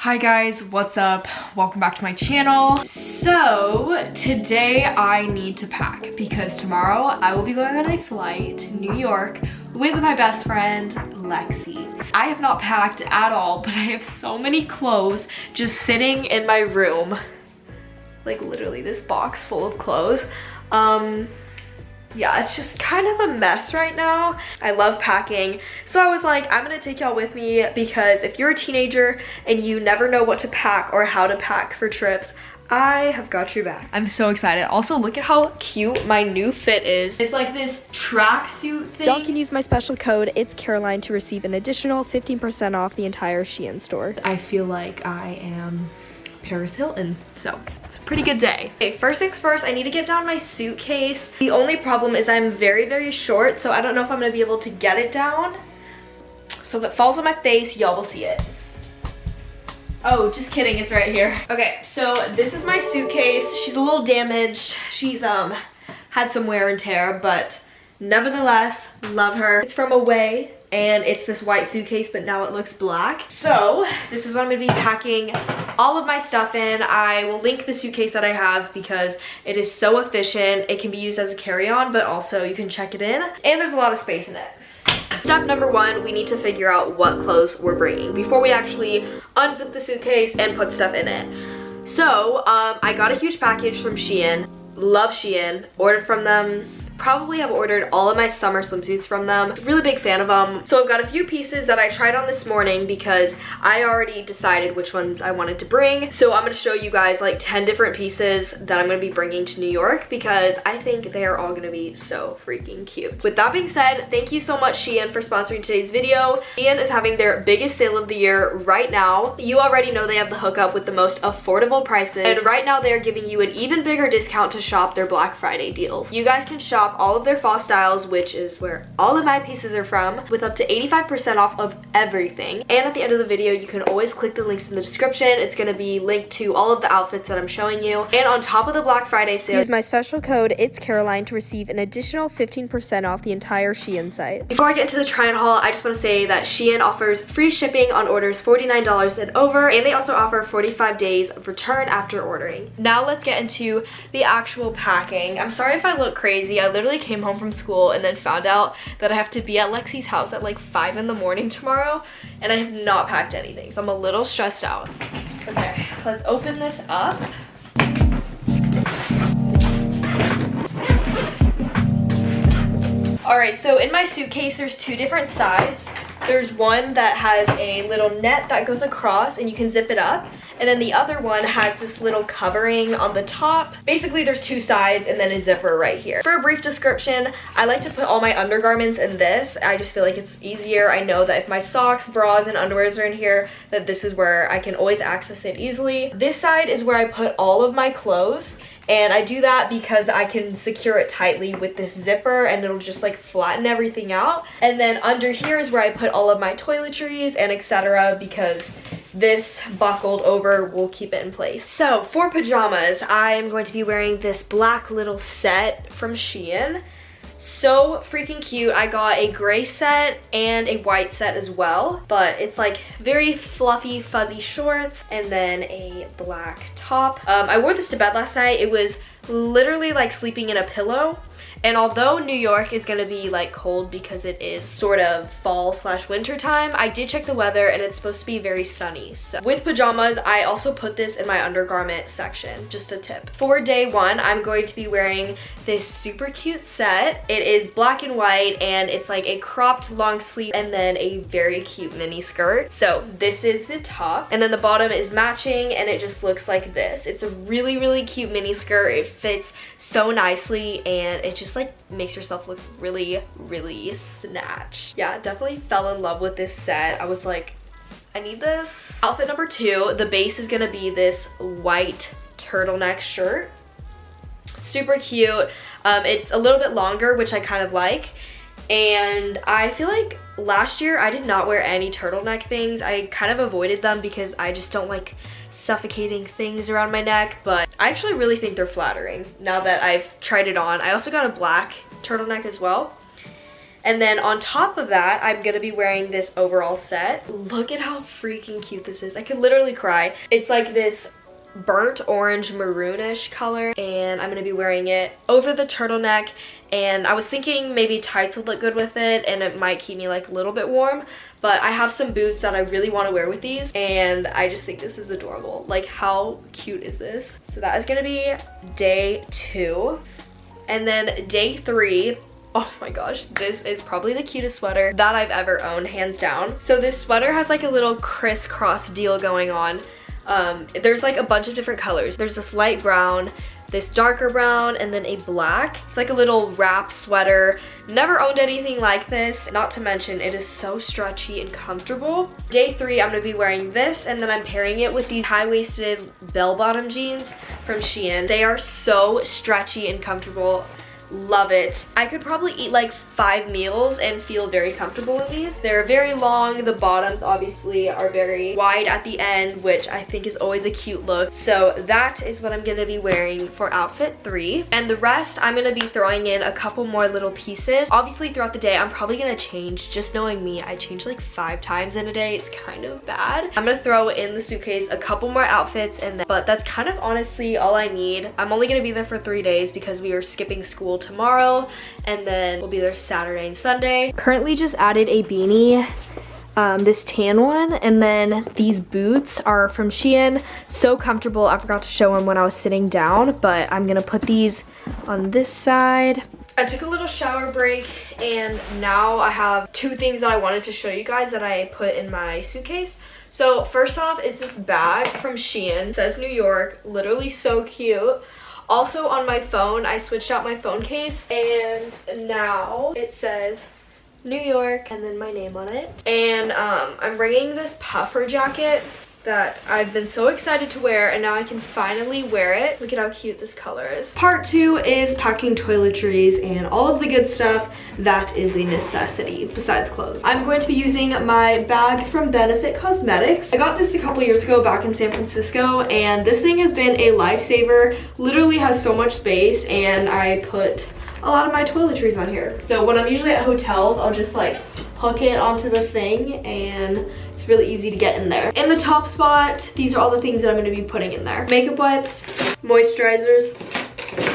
Hi guys, what's up? Welcome back to my channel. So today I need to pack because tomorrow I will be going on a flight to New York with my best friend Lexi. I have not packed at all, but I have so many clothes just sitting in my room. Like literally this box full of clothes. Yeah, it's just kind of a mess right now. I love packing, so I was like, I'm gonna take y'all with me because if you're a teenager and you never know what to pack or how to pack for trips, I have got your back. I'm so excited. Also, look at how cute my new fit is. It's like this tracksuit thing. Y'all can use my special code, it's Caroline, to receive an additional 15% off the entire Shein store. I feel like I am Paris Hilton, so it's a pretty good day. Okay, first things first, I need to get down my suitcase. The only problem is I'm very short, so I don't know if I'm gonna be able to get it down. So if it falls on my face, y'all will see it. Oh, just kidding, it's right here. Okay, so this is my suitcase. She's a little damaged. She's had some wear and tear, but nevertheless, love her. It's from Away, and it's this white suitcase, but now it looks black. So this is what I'm gonna be packing all of my stuff in. I will link the suitcase that I have because it is so efficient. It can be used as a carry-on, but also you can check it in, and there's a lot of space in it. Step number one, we need to figure out what clothes we're bringing before we actually unzip the suitcase and put stuff in it. So I got a huge package from Shein. Love Shein, ordered from them. Probably have ordered all of my summer swimsuits from them. Really big fan of them. So I've got a few pieces that I tried on this morning because I already decided which ones I wanted to bring. So I'm gonna show you guys like 10 different pieces that I'm gonna be bringing to New York because I think they are all gonna be so freaking cute. With that being said, thank you so much Shein for sponsoring today's video. Shein is having their biggest sale of the year right now. You already know they have the hookup with the most affordable prices, and right now they are giving you an even bigger discount to shop their Black Friday deals. You guys can shop all of their fall styles, which is where all of my pieces are from, with up to 85% off of everything. And at the end of the video, you can always click the links in the description. It's going to be linked to all of the outfits that I'm showing you. And on top of the Black Friday sale, use my special code, it's Caroline, to receive an additional 15% off the entire Shein site. Before I get into the try-on haul, I just want to say that Shein offers free shipping on orders $49 and over, and they also offer 45 days of return after ordering. Now let's get into the actual packing. I'm sorry if I look crazy. I literally came home from school and then found out that I have to be at Lexi's house at like 5 in the morning tomorrow, and I have not packed anything, so I'm a little stressed out. Okay, let's open this up. Alright, so in my suitcase there's two different sides. There's one that has a little net that goes across and you can zip it up. And then the other one has this little covering on the top. Basically, there's two sides and then a zipper right here. For a brief description, I like to put all my undergarments in this. I just feel like it's easier. I know that if my socks, bras, and underwears are in here, that this is where I can always access it easily. This side is where I put all of my clothes. And I do that because I can secure it tightly with this zipper and it'll just like flatten everything out. And then under here is where I put all of my toiletries and etc. because this buckled over will keep it in place. So for pajamas, I am going to be wearing this black little set from Shein. So freaking cute. I got a gray set and a white set as well, but it's like very fluffy fuzzy shorts and then a black top. I wore this to bed last night. It was literally like sleeping in a pillow. And although New York is gonna be like cold because it is sort of fall/winter time, I did check the weather and it's supposed to be very sunny. So with pajamas, I also put this in my undergarment section, just a tip. For day one, I'm going to be wearing this super cute set. It is black and white and it's like a cropped long sleeve and then a very cute mini skirt. So this is the top and then the bottom is matching and it just looks like this. It's a really cute mini skirt. It fits so nicely and it just like makes yourself look really snatched. Yeah, definitely fell in love with this set. I was like, I need this. Outfit number two, the base is gonna be this white turtleneck shirt. Super cute. It's a little bit longer, which I kind of like. And I feel like last year I did not wear any turtleneck things. I kind of avoided them because I just don't like suffocating things around my neck, but I actually really think they're flattering now that I've tried it on. I also got a black turtleneck as well. And then on top of that, I'm gonna be wearing this overall set. Look at how freaking cute this is. I could literally cry. It's like this burnt orange maroonish color, and I'm gonna be wearing it over the turtleneck. And I was thinking maybe tights would look good with it, and it might keep me like a little bit warm, but I have some boots that I really want to wear with these, and I just think this is adorable. Like, how cute is this? So that is gonna be day 2. And then day 3, oh my gosh, this is probably the cutest sweater that I've ever owned, hands down. So this sweater has like a little crisscross deal going on. There's like a bunch of different colors. There's this light brown, this darker brown, and then a black. It's like a little wrap sweater. Never owned anything like this. Not to mention, it is so stretchy and comfortable. Day 3, I'm gonna be wearing this, and then I'm pairing it with these high-waisted bell-bottom jeans from Shein. They are so stretchy and comfortable. Love it. I could probably eat like 5 meals and feel very comfortable in these. They're very long. The bottoms obviously are very wide at the end, which I think is always a cute look. So that is what I'm gonna be wearing for outfit 3. And the rest, I'm gonna be throwing in a couple more little pieces. Obviously throughout the day, I'm probably gonna change. Just knowing me, I change like 5 times in a day. It's kind of bad. I'm gonna throw in the suitcase a couple more outfits, but that's kind of honestly all I need. I'm only gonna be there for 3 days because we are skipping school tomorrow, and then we'll be there Saturday and Sunday. Currently just added a beanie, this tan one, and then these boots are from Shein. So comfortable. I forgot to show them when I was sitting down, but I'm gonna put these on this side. I took a little shower break, and now I have 2 things that I wanted to show you guys that I put in my suitcase. So first off is this bag from Shein. It says New York, literally so cute. Also on my phone, I switched out my phone case, and now it says New York and then my name on it. And I'm bringing this puffer jacket that I've been so excited to wear, and now I can finally wear it. Look at how cute this color is. Part 2 is packing toiletries and all of the good stuff that is a necessity besides clothes. I'm going to be using my bag from Benefit Cosmetics. I got this a couple years ago back in San Francisco, and this thing has been a lifesaver. Literally has so much space, and I put a lot of my toiletries on here. So when I'm usually at hotels, I'll just like hook it onto the thing, and it's really easy to get in there. In the top spot, these are all the things that I'm going to be putting in there. Makeup wipes, moisturizers,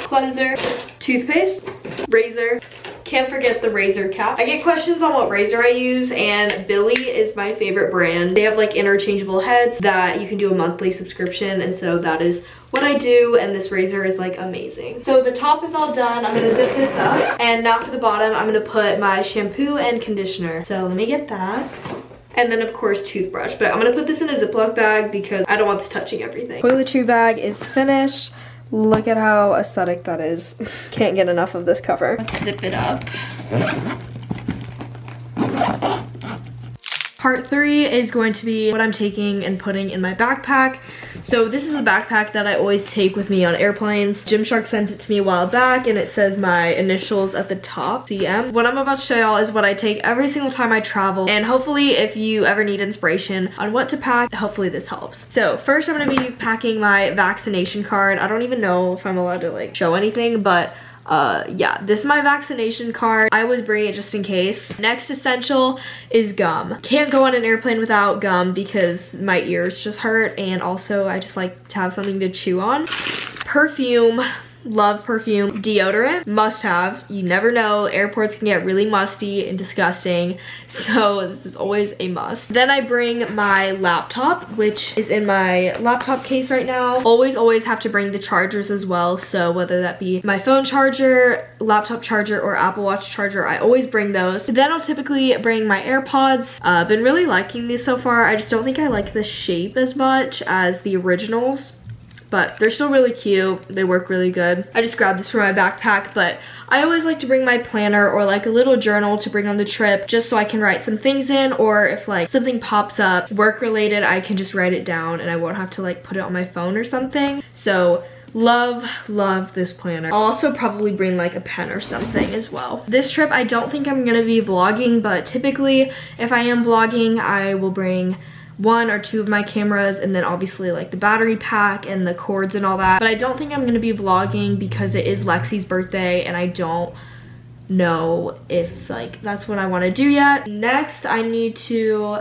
cleanser, toothpaste, razor. Can't forget the razor cap. I get questions on what razor I use, and Billy is my favorite brand. They have like interchangeable heads that you can do a monthly subscription, and so that is what I do, and this razor is like amazing. So the top is all done. I'm gonna zip this up, and now for the bottom, I'm gonna put my shampoo and conditioner. So let me get that. And then of course toothbrush, but I'm gonna put this in a Ziploc bag because I don't want this touching everything. Toiletry bag is finished. Look at how aesthetic that is. Can't get enough of this cover. Let's zip it up. Part 3 is going to be what I'm taking and putting in my backpack. So this is a backpack that I always take with me on airplanes. Gymshark sent it to me a while back, and it says my initials at the top, CM. What I'm about to show y'all is what I take every single time I travel, and hopefully if you ever need inspiration on what to pack, hopefully this helps. So first I'm gonna be packing my vaccination card. I don't even know if I'm allowed to like show anything, but yeah, this is my vaccination card. I always bring it just in case. Next essential is gum. Can't go on an airplane without gum because my ears just hurt, and also I just like to have something to chew on. Perfume. Love perfume. Deodorant, must have. You never know, airports can get really musty and disgusting, so this is always a must. Then I bring my laptop, which is in my laptop case right now. Always have to bring the chargers as well, so whether that be my phone charger, laptop charger, or Apple Watch charger, I always bring those. Then I'll typically bring my AirPods. Been really liking these so far. I just don't think I like the shape as much as the originals, but they're still really cute. They work really good. I just grabbed this for my backpack, but I always like to bring my planner or like a little journal to bring on the trip, just so I can write some things in, or if like something pops up work related, I can just write it down and I won't have to like put it on my phone or something. So love this planner. I'll also probably bring like a pen or something as well. This trip, I don't think I'm gonna be vlogging, but typically if I am vlogging, I will bring 1 or 2 of my cameras, and then obviously like the battery pack and the cords and all that. But I don't think I'm gonna be vlogging because it is Lexi's birthday, and I don't know if like that's what I want to do yet. Next, I need to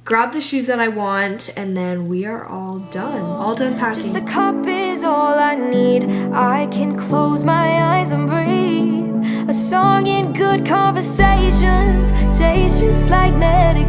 grab the shoes that I want, and then we are all done packing. Just a cup is all I need. I can close my eyes and breathe. A song in good conversations tastes just like medication.